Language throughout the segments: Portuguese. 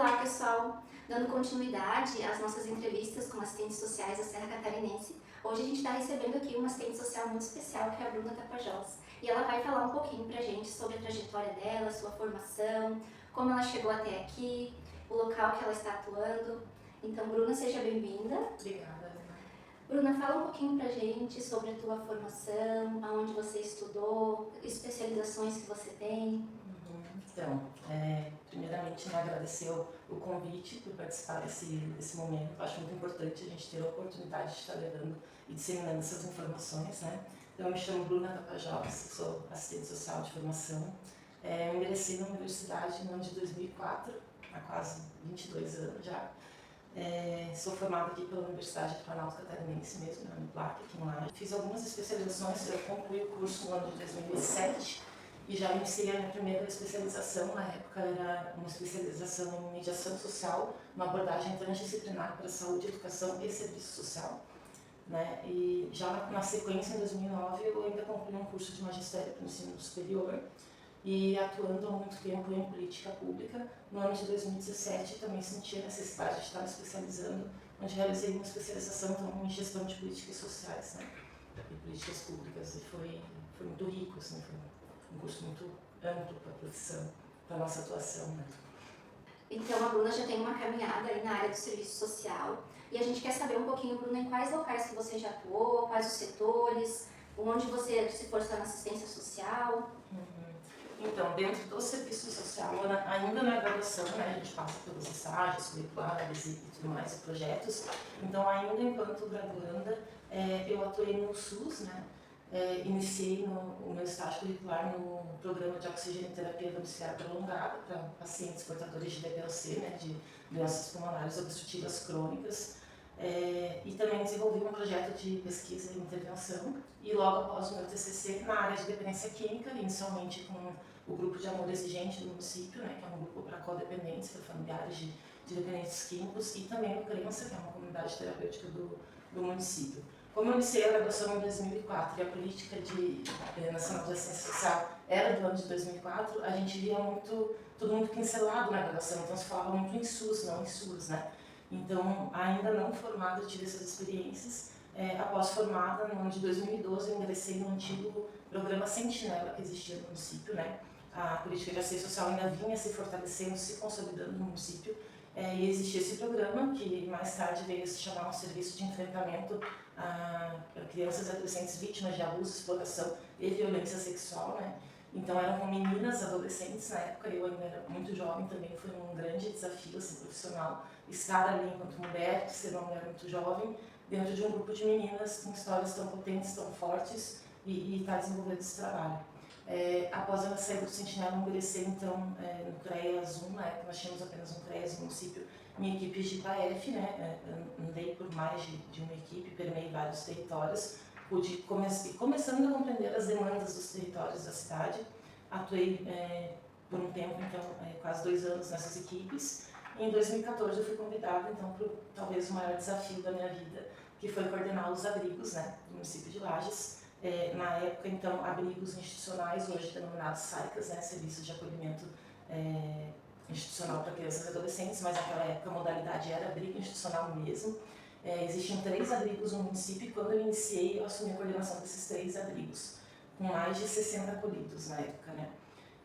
Olá, pessoal! Dando continuidade às nossas entrevistas com assistentes sociais da Serra Catarinense, hoje a gente está recebendo aqui uma assistente social muito especial, que é a Bruna Tapajós. E ela vai falar um pouquinho pra gente sobre a trajetória dela, sua formação, como ela chegou até aqui, o local que ela está atuando. Então, Bruna, seja bem-vinda. Obrigada, Ana. Bruna, fala um pouquinho pra gente sobre a tua formação, aonde você estudou, especializações que você tem. Então, primeiramente, agradecer o convite por participar desse momento. Eu acho muito importante a gente ter a oportunidade de estar levando e disseminando essas informações, né? Então, eu me chamo Bruna Tapajós, sou assistente social de formação. Eu ingressei na universidade no ano de 2004, há quase 22 anos já. Sou formada aqui pela Universidade do Planalto Catarinense mesmo, na Uniplac, aqui em Laje. Fiz algumas especializações, eu concluí o curso no ano de 2007 e já iniciei a minha primeira especialização. Na época era uma especialização em mediação social, uma abordagem transdisciplinar para saúde, educação e serviço social. Né? E já na sequência, em 2009, eu ainda concluí um curso de magistério para o ensino superior e atuando há muito tempo em política pública. No ano de 2017 também senti a necessidade de estar me especializando, onde realizei uma especialização então, em gestão de políticas sociais, né? E políticas públicas, e foi muito rico, assim, foi um curso muito amplo para a profissão, para a nossa atuação. Né? Então, a Bruna já tem uma caminhada aí na área do serviço social e a gente quer saber um pouquinho, Bruna, em quais locais que você já atuou, quais os setores, onde você se forçou na assistência social. Então, dentro do serviço social, ainda na graduação, né, a gente passa pelos estágios curriculares e tudo mais, e projetos. Então, ainda enquanto graduanda, eu atuei no SUS, né, iniciei o meu estágio curricular no programa de oxigênio e terapia domiciliar prolongada para pacientes portadores de DPLC, né, de doenças pulmonares obstrutivas crônicas. E também desenvolvi um projeto de pesquisa e intervenção. E logo após o meu TCC, na área de dependência química, inicialmente com o grupo de amor exigente do município, né, que é um grupo para codependentes, para familiares de dependentes químicos, e também o Crença, que é uma comunidade terapêutica do município. Como eu iniciei a graduação em 2004 e a política nacional de assistência social era do ano de 2004, a gente via tudo muito pincelado na graduação, então se falava muito em SUS, não em SUS, né? Então, ainda não formada, eu tive essas experiências. Após formada, no ano de 2012, eu ingressei no antigo programa Sentinela que existia no município, né? A política de assistência social ainda vinha se fortalecendo, se consolidando no município, e existia esse programa que mais tarde veio a se chamar um serviço de enfrentamento a crianças e adolescentes vítimas de abuso, exploração e violência sexual, né? Então eram com meninas, adolescentes, na época eu ainda era muito jovem também, foi um grande desafio assim, profissional, estar ali enquanto mulher, ser uma mulher muito jovem, dentro de um grupo de meninas com histórias tão potentes, tão fortes, e estar desenvolvendo esse trabalho. Após a saída do Sentinela, eu ingressei então no CREAS 1, na época nós tínhamos apenas um CREAS no município, minha equipe de IPAF, né, andei por mais de uma equipe, permeei vários territórios, pude começando a compreender as demandas dos territórios da cidade, atuei por um tempo, então quase 2 anos nessas equipes. Em 2014 eu fui convidada então para talvez o maior desafio da minha vida, que foi coordenar os abrigos, né, do município de Lages. Na época, então, abrigos institucionais, hoje denominados SAICAS, né, Serviços de Acolhimento Institucional para Crianças e Adolescentes, mas naquela época a modalidade era abrigo institucional mesmo. Existiam 3 abrigos no município e quando eu iniciei, eu assumi a coordenação desses 3 abrigos, com mais de 60 acolhidos na época, né.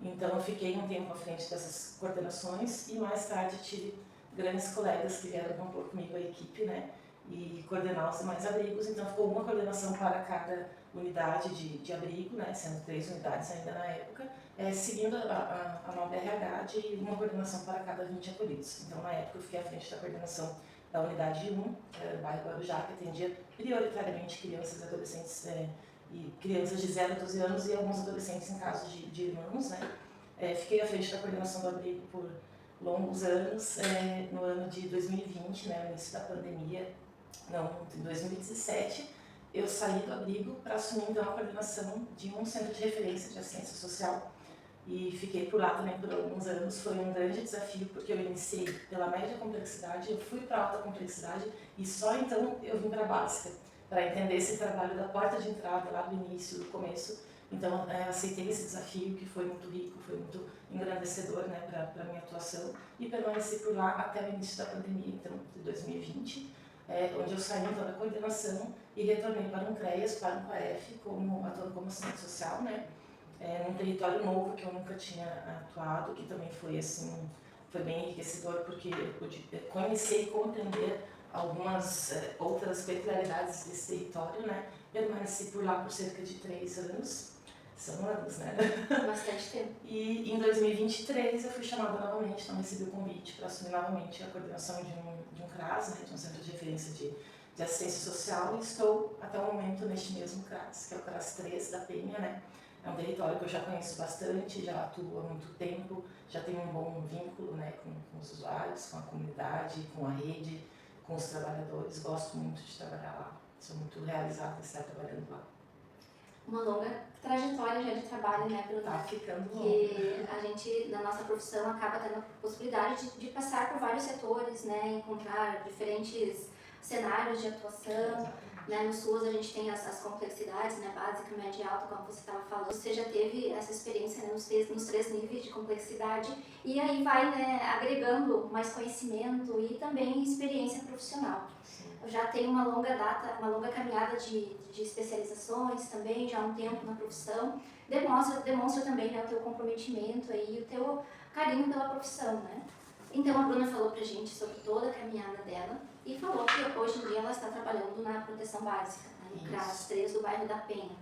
Então, eu fiquei um tempo à frente dessas coordenações e mais tarde tive grandes colegas que vieram compor comigo a equipe, né, e coordenar os demais abrigos. Então, ficou uma coordenação para cada unidade de abrigo, né, sendo 3 unidades ainda na época, seguindo a nova RH de uma coordenação para cada 20 acolhidos. Então, na época, eu fiquei à frente da coordenação da unidade 1, que era o bairro Guarujá, que atendia prioritariamente crianças e adolescentes e crianças de 0 a 12 anos e alguns adolescentes em caso de irmãos, né. Fiquei à frente da coordenação do abrigo por longos anos. No ano de 2020, né, no início da pandemia, em 2017, eu saí do abrigo para assumir então a coordenação de um centro de referência de assistência social e fiquei por lá também por alguns anos. Foi um grande desafio porque eu iniciei pela média complexidade, eu fui para alta complexidade e só então eu vim para a básica, para entender esse trabalho da porta de entrada lá do início, do começo, Então, aceitei esse desafio que foi muito rico, foi muito engrandecedor, né, para a minha atuação, e permaneci por lá até o início da pandemia, então, de 2020, onde eu saí então da coordenação e retornei para um CREAS, para um PAEF, atuando como assistente social, né, num território novo que eu nunca tinha atuado, que também foi assim, foi bem enriquecedor, porque eu pude conhecer e compreender algumas outras peculiaridades desse território, né. Permaneci por lá por cerca de 3 anos, são anos, né? Bastante tempo. E em 2023 eu fui chamada novamente, então recebi o convite para assumir novamente a coordenação de um CRAS, né, de um Centro de Referência de Assistência Social, e estou até o momento neste mesmo CRAS, que é o CRAS 3 da Penha, né? É um território que eu já conheço bastante, já atuo há muito tempo, já tenho um bom vínculo, né, com os usuários, com a comunidade, com a rede, com os trabalhadores. Gosto muito de trabalhar lá, sou muito realizada em estar trabalhando lá. Uma longa trajetória já de trabalho, né, Bruna? Tá ficando longa. Que a gente, na nossa profissão, acaba tendo a possibilidade de passar por vários setores, né, encontrar diferentes cenários de atuação. Né, no SUS a gente tem as complexidades, né, básica, média e alta, como você estava falando. Você já teve essa experiência, né, nos três níveis de complexidade, e aí vai, né, agregando mais conhecimento e também experiência profissional. Eu já tenho uma longa caminhada de especializações também, já há um tempo na profissão. Demonstra também, né, o teu comprometimento aí, o teu carinho pela profissão, né? Então a Bruna falou pra gente sobre toda a caminhada dela e falou que hoje em dia ela está trabalhando na proteção básica, né, no CRAS 3 do bairro da Penha.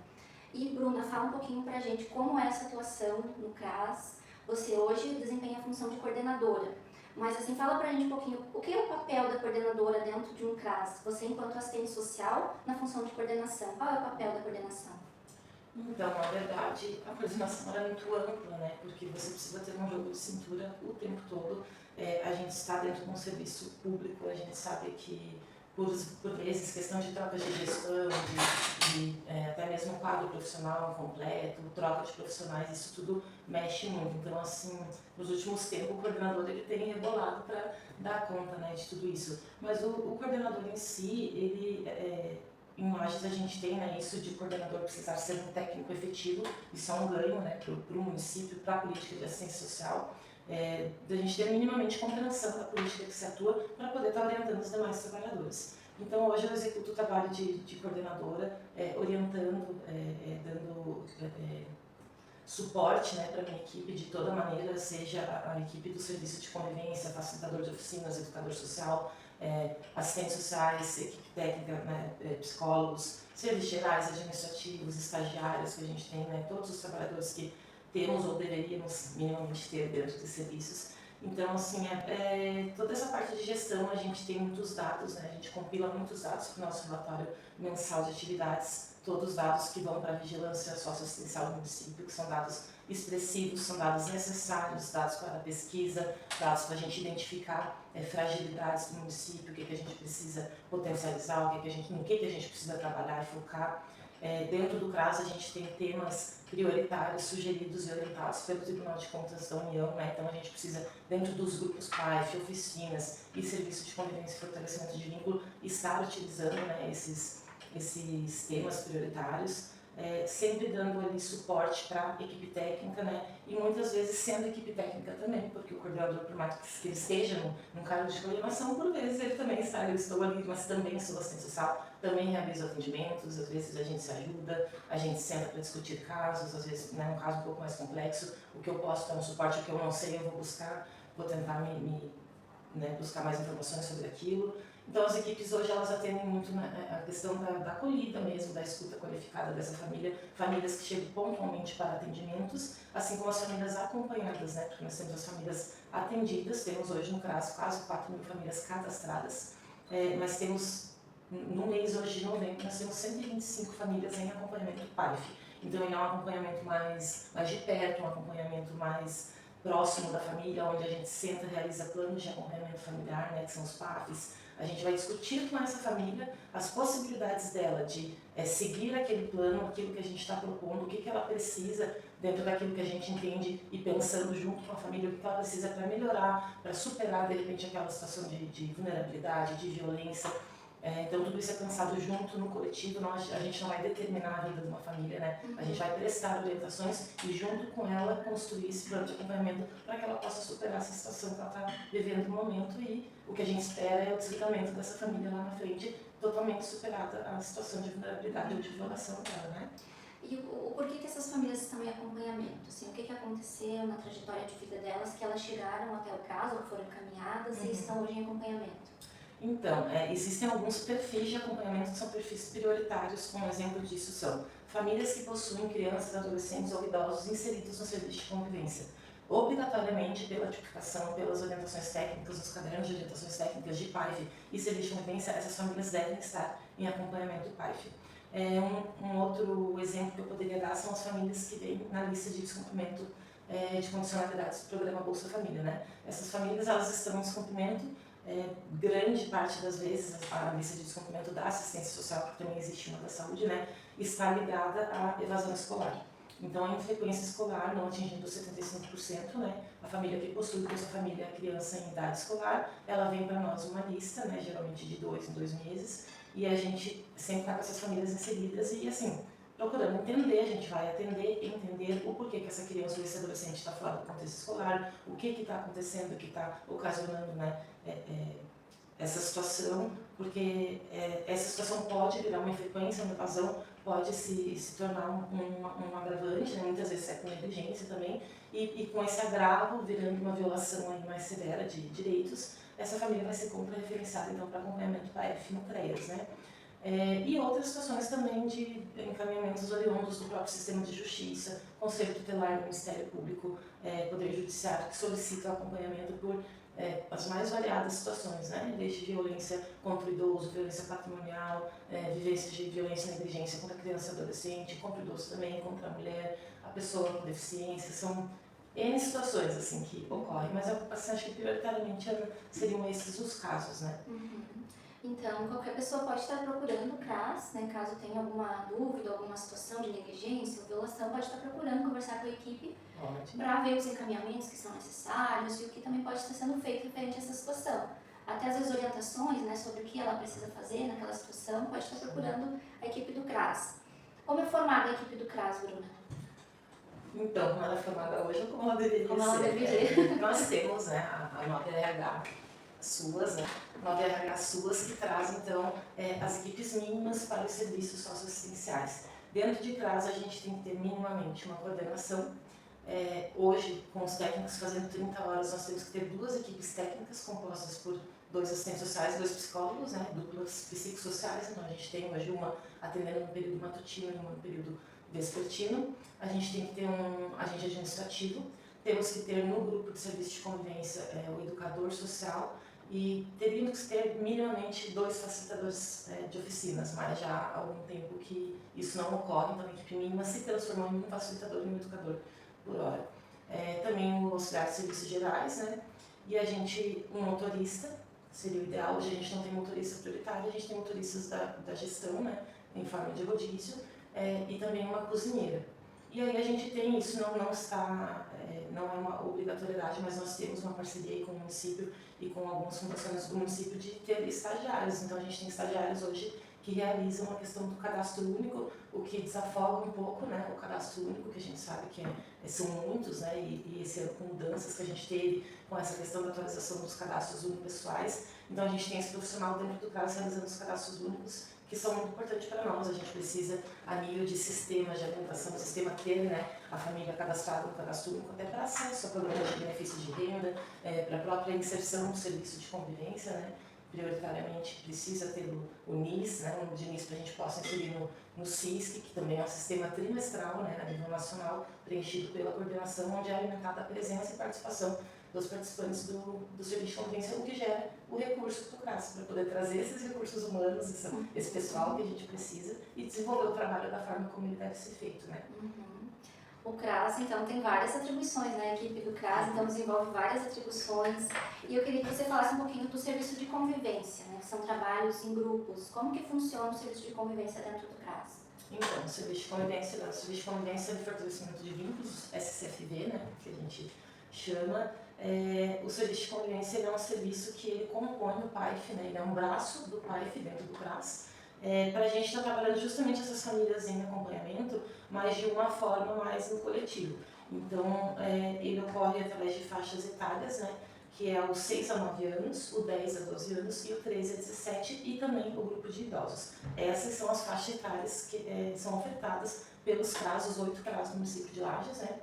E Bruna, fala um pouquinho pra gente como é essa atuação no CRAS. Você hoje desempenha a função de coordenadora. Mas assim, fala pra gente um pouquinho, o que é o papel da coordenadora dentro de um CRAS? Você enquanto assistente social na função de coordenação, qual é o papel da coordenação? Então, na verdade, a coordenação é muito ampla, né? Porque você precisa ter um jogo de cintura o tempo todo. A gente está dentro de um serviço público, a gente sabe que, por vezes, questão de troca de gestão, até mesmo quadro profissional completo, troca de profissionais, isso tudo mexe muito. Então, assim, nos últimos tempos, o coordenador ele tem rebolado para dar conta, né, de tudo isso. Mas o coordenador em si, ele... Em Lages a gente tem, né, isso de coordenador precisar ser um técnico efetivo, isso é um ganho, né, para o município, para a política de assistência social, da gente ter minimamente compreensão da política que se atua para poder estar orientando os demais trabalhadores. Então hoje eu executo o trabalho de coordenadora, orientando, dando suporte, né, para a minha equipe de toda maneira, seja a equipe do serviço de convivência, facilitador de oficinas, educador social, assistentes sociais, equipe técnica, né, psicólogos, serviços gerais, administrativos, estagiários que a gente tem, né, todos os trabalhadores que temos ou deveríamos minimamente ter dentro de serviços. Então, assim, toda essa parte de gestão, a gente tem muitos dados, né, a gente compila muitos dados para o nosso relatório mensal de atividades, todos os dados que vão para a vigilância socioassistencial do município, que são dados expressivos, são dados necessários, dados para a pesquisa, dados para a gente identificar fragilidades do município, o que a gente precisa potencializar, no que a gente precisa trabalhar e focar. Dentro do CRAS a gente tem temas prioritários sugeridos e orientados pelo Tribunal de Contas da União, né? Então a gente precisa, dentro dos grupos PAEF, oficinas e serviço de convivência e fortalecimento de vínculo, estar utilizando, né, esses temas prioritários, sempre dando ali suporte para a equipe técnica, né? E muitas vezes sendo equipe técnica também, porque o coordenador, por mais que ele esteja num cargo de coordenação, por vezes ele também está, eu estou ali, mas também sou assistente social, também realizo atendimentos, às vezes a gente se ajuda, a gente senta para discutir casos, às vezes, né, um caso um pouco mais complexo, o que eu posso dar um suporte, o que eu não sei eu vou buscar, vou tentar buscar mais informações sobre aquilo. Então as equipes hoje elas atendem muito a questão da acolhida mesmo, da escuta qualificada dessa família, famílias que chegam pontualmente para atendimentos, assim como as famílias acompanhadas, né, porque nós temos as famílias atendidas, temos hoje no CRAS quase 4.000 famílias cadastradas, mas temos, no mês hoje de novembro, nós temos 125 famílias em acompanhamento PAIF. Então ele é um acompanhamento mais de perto, um acompanhamento mais próximo da família, onde a gente senta e realiza planos de acompanhamento familiar, né, que são os PAFs. A gente vai discutir com essa família as possibilidades dela de seguir aquele plano, aquilo que a gente está propondo, o que ela precisa dentro daquilo que a gente entende e pensando junto com a família, o que ela precisa para melhorar, para superar de repente aquela situação de vulnerabilidade, de violência. Então tudo isso é pensado junto no coletivo, a gente não vai determinar a vida de uma família, né? A gente vai prestar orientações e junto com ela construir esse plano de acompanhamento para que ela possa superar essa situação que ela está vivendo no momento, e o que a gente espera é o desligamento dessa família lá na frente, totalmente superada a situação de vulnerabilidade ou de violação dela, né? E o porquê que essas famílias estão em acompanhamento? Assim, o que aconteceu na trajetória de vida delas que elas chegaram até o caso, ou foram encaminhadas e estão hoje em acompanhamento? Então, existem alguns perfis de acompanhamento que são perfis prioritários. Um exemplo disso são famílias que possuem crianças, adolescentes ou idosos inseridos no serviço de convivência. Obrigatoriamente, pela tipificação, pelas orientações técnicas, os cadernos de orientações técnicas de PAIF e serviço de convivência, essas famílias devem estar em acompanhamento PAIF. Um outro exemplo que eu poderia dar são as famílias que vêm na lista de descumprimento de condicionalidades do programa Bolsa Família, né? Essas famílias, elas estão em descumprimento, grande parte das vezes a lista de descumprimento da assistência social, porque também existe uma da saúde, né, está ligada à evasão escolar. Então, a infrequência escolar, não atingindo 75%, né, a família que possui Bolsa Família, a criança em idade escolar, ela vem para nós uma lista, né, geralmente de 2 em 2 meses, e a gente sempre está com essas famílias inseridas e, assim, procurando entender, a gente vai atender e entender o porquê que essa criança ou esse adolescente está fora do contexto escolar, o que está acontecendo, que está ocasionando, né, essa situação, porque essa situação pode virar uma infrequência, uma evasão, pode se tornar um agravante, né? Muitas vezes é com negligência também, e com esse agravo, virando uma violação aí mais severa de direitos, essa família vai ser contra-referenciada então para acompanhamento PAEF no CREAS, né? E outras situações também de encaminhamentos oriundos do próprio sistema de justiça, Conselho Tutelar do Ministério Público, Poder Judiciário, que solicitam acompanhamento por as mais variadas situações, né? Desde violência contra o idoso, violência patrimonial, vivência de violência e negligência contra a criança e adolescente, contra o idoso também, contra a mulher, a pessoa com deficiência, são N situações assim que ocorrem, mas eu acho que prioritariamente seriam esses os casos, né? Então, qualquer pessoa pode estar procurando o CRAS, né, caso tenha alguma dúvida, alguma situação de negligência ou violação, pode estar procurando conversar com a equipe para ver os encaminhamentos que são necessários e o que também pode estar sendo feito referente a essa situação. Até as orientações, né, sobre o que ela precisa fazer naquela situação, pode estar procurando a equipe do CRAS. Como é formada a equipe do CRAS, Bruna? Então, como ela é formada hoje ou como ela deveria ser? Como ela deveria ser. Nós temos, né, a 9RH SUAS, né? 9RH SUAS, que traz, então, as equipes mínimas para os serviços socioassistenciais. Dentro de CRAS, a gente tem que ter minimamente uma coordenação. Hoje, com os técnicos fazendo 30 horas, nós temos que ter 2 equipes técnicas compostas por 2 assistentes sociais, 2 psicólogos, né, duplas psicossociais. Então, a gente tem hoje uma atendendo no período matutino e uma no período vespertino. A gente tem que ter um agente administrativo. Temos que ter no grupo de serviço de convivência o educador social, e teríamos que ter minimamente 2 facilitadores de oficinas, mas já há algum tempo que isso não ocorre, então a equipe mínima se transformou em um facilitador e um educador por hora. Também o auxiliar de serviços gerais, né? E a gente, um motorista, seria o ideal. Hoje a gente não tem motorista prioritário, a gente tem motoristas da gestão, né, em forma de rodízio, e também uma cozinheira. E aí a gente tem isso, não é uma obrigatoriedade, mas nós temos uma parceria com o município e com algumas fundações do município de ter estagiários. Então a gente tem estagiários hoje que realizam a questão do cadastro único, o que desafoga um pouco, né, o cadastro único, que a gente sabe que são muitos, né, e esse ano com mudanças que a gente teve com essa questão da atualização dos cadastros unipessoais. Então a gente tem esse profissional dentro do CRAS realizando os cadastros únicos, que são muito importantes para nós. A gente precisa, a nível de sistema de alimentação, o sistema ter, né, a família cadastrada no cadastro único, até para acesso a programas de benefícios de renda, para a própria inserção do serviço de convivência, né, prioritariamente precisa ter o NIS, né, o número de NIS, para a gente possa inserir no SISC, que também é um sistema trimestral, né, a nível nacional, preenchido pela coordenação, onde é alimentada a presença e participação dos participantes do serviço de convivência, o que gera o recurso do CRAS, para poder trazer esses recursos humanos, esse pessoal que a gente precisa, e desenvolver o trabalho da forma como ele deve ser feito, né? O CRAS, então, tem várias atribuições, né? A equipe do CRAS, então, desenvolve várias atribuições. E eu queria que você falasse um pouquinho do serviço de convivência, né? Que são trabalhos em grupos. Como que funciona o serviço de convivência dentro do CRAS? Então, o serviço de convivência é de fortalecimento de vínculos, SCFV, né? Que a gente chama. o serviço de convivência ele é um serviço que ele compõe o PAIF, né? Ele é um braço do PAIF dentro do CRAS, para a gente estar trabalhando justamente essas famílias em acompanhamento, mas de uma forma mais no coletivo. Então, ele ocorre através de faixas etárias, né? Que é os 6 a 9 anos, o 10 a 12 anos e o 13 a 17 e também o grupo de idosos. Essas são as faixas etárias que são ofertadas pelos CRAS, os 8 CRAS do município de Lages, né?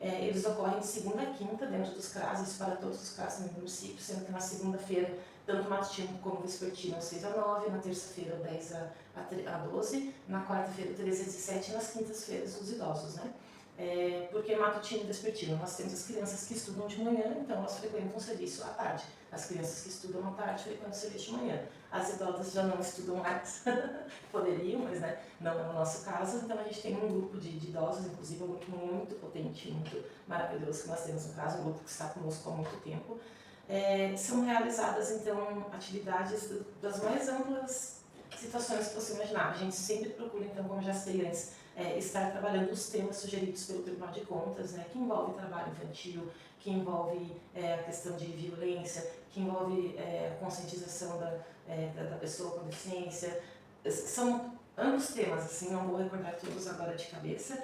Eles ocorrem de segunda a quinta dentro dos CRAS, isso para todos os CRAS do município, sendo que na segunda-feira, tanto matutino como vespertino, 6 a 9, na terça-feira, 10 a 12, na quarta-feira, 13 a 17 e nas quintas-feiras, os idosos, né? Porque matutino e vespertino, nós temos as crianças que estudam de manhã, então elas frequentam o serviço à tarde. As crianças que estudam à tarde frequentam o serviço de manhã. As idosas já não estudam mais, poderiam, mas né, não é o nosso caso. Então a gente tem um grupo de idosos, inclusive um grupo muito potente, muito maravilhoso que nós temos no caso, um grupo que está conosco há muito tempo. São realizadas então atividades das mais amplas situações que você imaginar. A gente sempre procura, então, como já sei antes, estar trabalhando os temas sugeridos pelo Tribunal de Contas, né, que envolve trabalho infantil, que envolve a questão de violência, que envolve a conscientização da pessoa com deficiência. São ambos temas, assim, não vou recordar todos agora de cabeça.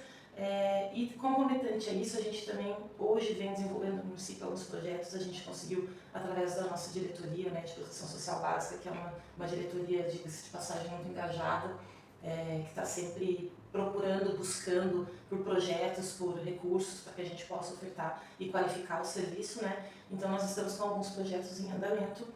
E concomitante a isso, a gente também hoje vem desenvolvendo no município alguns projetos. A gente conseguiu, através da nossa diretoria, né, de proteção social básica, que é uma diretoria de passagem muito engajada, que está sempre procurando, buscando por projetos, por recursos para que a gente possa ofertar e qualificar o serviço, né? Então nós estamos com alguns projetos em andamento.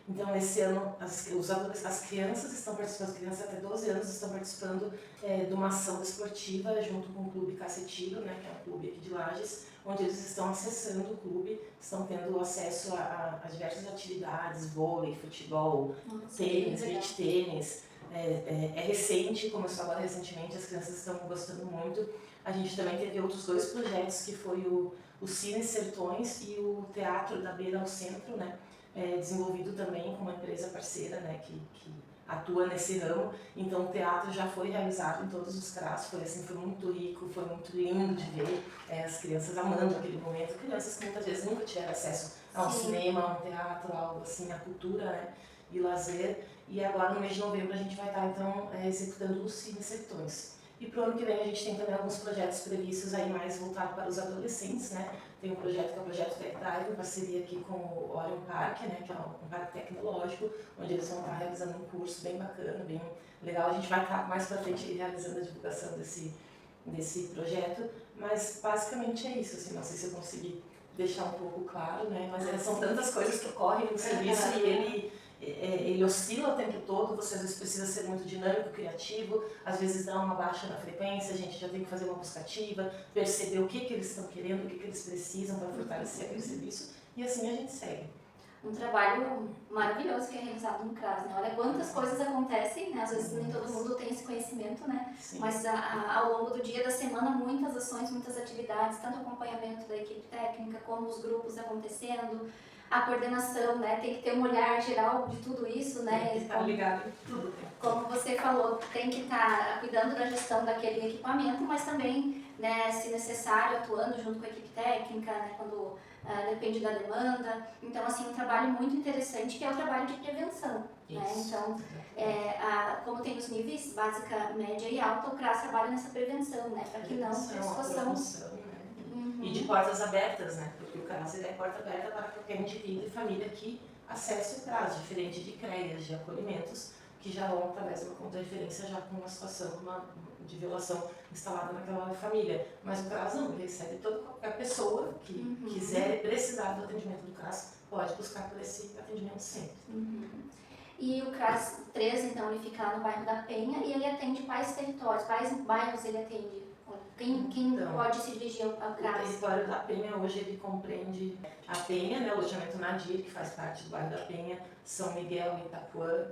Então esse ano as crianças estão participando, as crianças até 12 anos estão participando de uma ação esportiva junto com o Clube Cacetiro, né, que é um clube aqui de Lages, onde eles estão acessando o clube, estão tendo acesso a diversas atividades, vôlei, futebol, tênis, beach tênis. É recente, começou agora recentemente, as crianças estão gostando muito. A gente também teve outros 2 projetos, que foi o Cine Sertões e o Teatro da Beira ao Centro, né? Desenvolvido também com uma empresa parceira, né, que atua nesse ramo. Então o teatro já foi realizado em todos os CRAS, foi muito rico, foi muito lindo de ver, as crianças amando aquele momento, crianças que muitas vezes nunca tiveram acesso a um cinema, a um teatro, algo assim, a cultura, né, e lazer. E agora no mês de novembro a gente vai estar então executando o Cine Sertões. E para o ano que vem a gente tem também alguns projetos previstos aí mais voltados para os adolescentes, né? Tem um projeto que é o projeto Tech Dive, em parceria aqui com o Orion Park, né? Que é um parque tecnológico, onde eles vão estar realizando um curso bem bacana, bem legal. A gente vai estar mais para frente realizando a divulgação desse projeto, mas basicamente é isso, assim, não sei se eu consegui deixar um pouco claro, né? Mas são tantas coisas que ocorrem no serviço e ele oscila o tempo todo, você às vezes precisa ser muito dinâmico, criativo, às vezes dá uma baixa na frequência, a gente já tem que fazer uma buscativa, perceber o que eles estão querendo, o que eles precisam para fortalecer aquele serviço, e assim a gente segue. Um trabalho maravilhoso que é realizado no CRAS, né? Olha quantas coisas acontecem, né? Às vezes nem todo mundo tem esse conhecimento, né? Sim. Mas ao longo do dia, da semana, muitas ações, muitas atividades, tanto acompanhamento da equipe técnica, como os grupos acontecendo, a coordenação, né? Tem que ter um olhar geral de tudo isso, né? Tem que estar ligado em tudo. Como você falou, tem que estar cuidando da gestão daquele equipamento, mas também, né, se necessário, atuando junto com a equipe técnica, né, quando depende da demanda. Então, assim, um trabalho muito interessante que é o trabalho de prevenção. Né? Então, como tem os níveis básica, média e alta, o CRAS trabalha nessa prevenção, né, para que não tenha situação. Uhum. E de portas abertas, né? Porque o CRAS é porta aberta para qualquer indivíduo e família que acesse o CRAS, diferente de CREAs, de acolhimentos, que já vão através de uma conta de referência já com uma situação de violação instalada naquela família. Mas o CRAS não, ele recebe qualquer pessoa que quiser e precisar do atendimento do CRAS, pode buscar por esse atendimento sempre. E o CRAS 13, então, ele fica lá no bairro da Penha e ele atende quais territórios, quais bairros ele atende? Quem então, pode se dirigir ao CRAS? O território da Penha hoje ele compreende a Penha, né, o loteamento Nadir, que faz parte do bairro da Penha, São Miguel e Itapuã,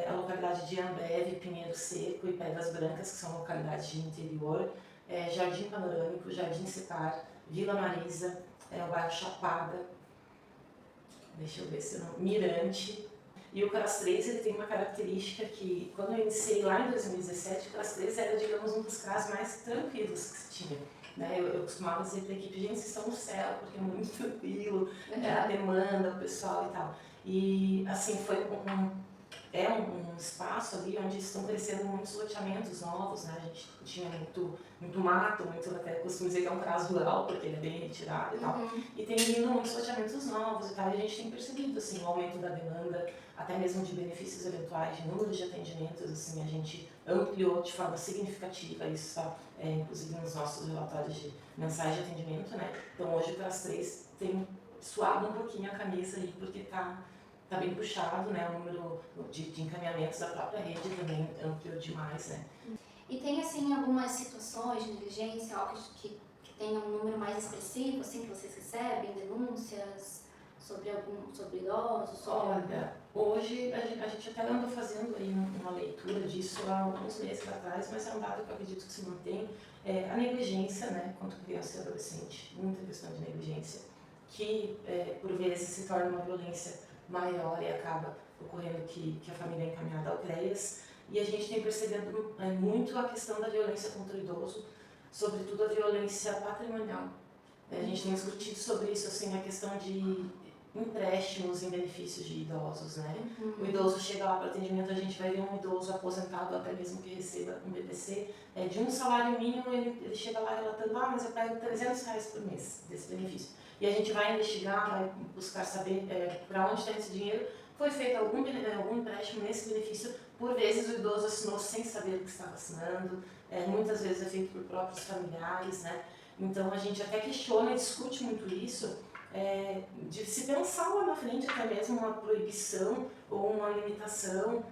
a localidade de Ambev, Pinheiro Seco e Pedras Brancas, que são localidades de interior, Jardim Panorâmico, Jardim Separ, Vila Marisa, o bairro Chapada, deixa eu ver se não, Mirante. E o CRAS 3 ele tem uma característica que, quando eu iniciei lá em 2017, o CRAS 3 era, digamos, um dos CRAS mais tranquilos que se tinha. né? Eu costumava dizer para a equipe, gente, vocês estão no céu, porque é muito tranquilo, a demanda, o pessoal e tal. E, assim, é um espaço ali onde estão crescendo muitos loteamentos novos, né? A gente tinha muito mato, até costumo dizer que é um caso rural, porque ele é bem retirado e tal. E tem vindo muitos loteamentos novos e tal, e a gente tem percebido, assim, o aumento da demanda, até mesmo de benefícios eventuais, de número de atendimentos, assim, a gente ampliou de forma significativa isso, tá? Inclusive nos nossos relatórios de mensais de atendimento, né? Então hoje para as 3 tem suado um pouquinho a camisa aí, porque tá bem puxado, né? O número de encaminhamentos da própria rede também ampliou demais, né? E tem, assim, algumas situações de negligência, algo que tenha um número mais expressivo, assim, que vocês recebem, denúncias sobre idosos? Olha, hoje a gente até andou fazendo aí uma leitura disso há alguns meses atrás, mas é um dado que eu acredito que se mantém. A negligência, né, quanto criança e adolescente, muita questão de negligência, que por vezes se torna uma violência maior e acaba ocorrendo que a família é encaminhada ao CREAS. E a gente tem percebido muito a questão da violência contra o idoso, sobretudo a violência patrimonial. A gente tem discutido sobre isso, assim, a questão de empréstimos em benefícios de idosos, né? O idoso chega lá para atendimento, a gente vai ver um idoso aposentado, até mesmo que receba um BPC, de um salário mínimo, ele chega lá relatando, mas eu pego R$300 por mês desse benefício. E a gente vai investigar, vai buscar saber para onde está esse dinheiro. Foi feito algum empréstimo nesse benefício, por vezes o idoso assinou sem saber o que estava assinando, muitas vezes é feito por próprios familiares, né? Então a gente até questiona e discute muito isso, de se pensar lá na frente até mesmo uma proibição ou uma limitação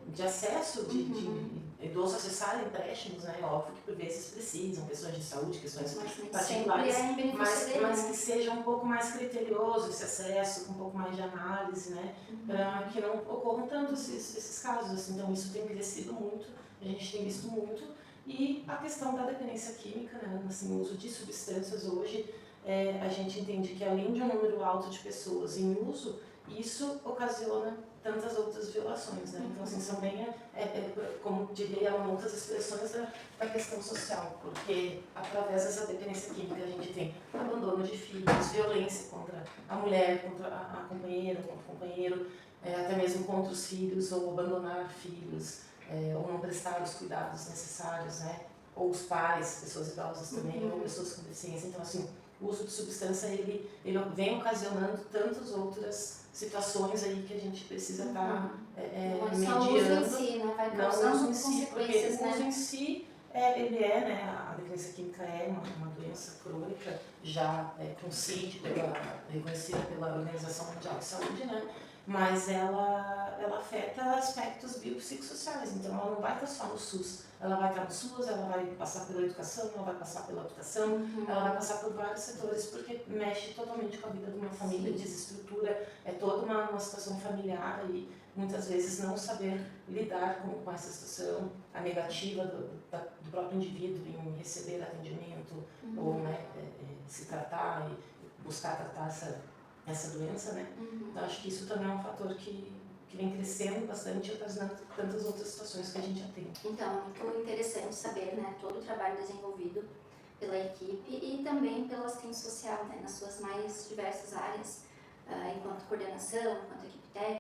de acesso de idosos acessarem empréstimos, né? Óbvio que por vezes precisam, questões de saúde, questões particulares, mas que seja um pouco mais criterioso esse acesso, com um pouco mais de análise, né? Para que não ocorram tanto esses casos, assim. Então isso tem crescido muito, a gente tem visto muito. E a questão da dependência química, né? Assim, o uso de substâncias hoje, a gente entende que além de um número alto de pessoas em uso, isso ocasiona tantas outras violações, né? Então, assim, são bem, como diria outras expressões da questão social, porque através dessa dependência química a gente tem abandono de filhos, violência contra a mulher, contra a companheira, contra o companheiro, até mesmo contra os filhos, ou abandonar filhos, ou não prestar os cuidados necessários, né? Ou os pais, pessoas idosas também, ou pessoas com deficiência. Então, assim, o uso de substância, ele vem ocasionando tantas outras situações aí que a gente precisa estar mediando. Não uso em si, né? Vai causando consequências, porque o uso em si, ele né? A dependência química é uma doença crônica, já com CID, reconhecida pela Organização Mundial de Saúde, né? Mas ela afeta aspectos biopsicossociais, então ela não vai estar só no SUS, ela vai estar no SUS, ela vai passar pela educação, ela vai passar pela habitação, ela vai passar por vários setores, porque mexe totalmente com a vida de uma família, desestrutura, toda uma situação familiar e muitas vezes não saber lidar com essa situação, a negativa do próprio indivíduo em receber atendimento ou se tratar e buscar tratar essa doença, né? Então acho que isso também é um fator que vem crescendo bastante e ocasionando tantas outras situações que a gente atende. Então, é muito interessante saber, né, todo o trabalho desenvolvido pela equipe e também pela assistência social, né, nas suas mais diversas áreas, enquanto coordenação, enquanto equipe técnica.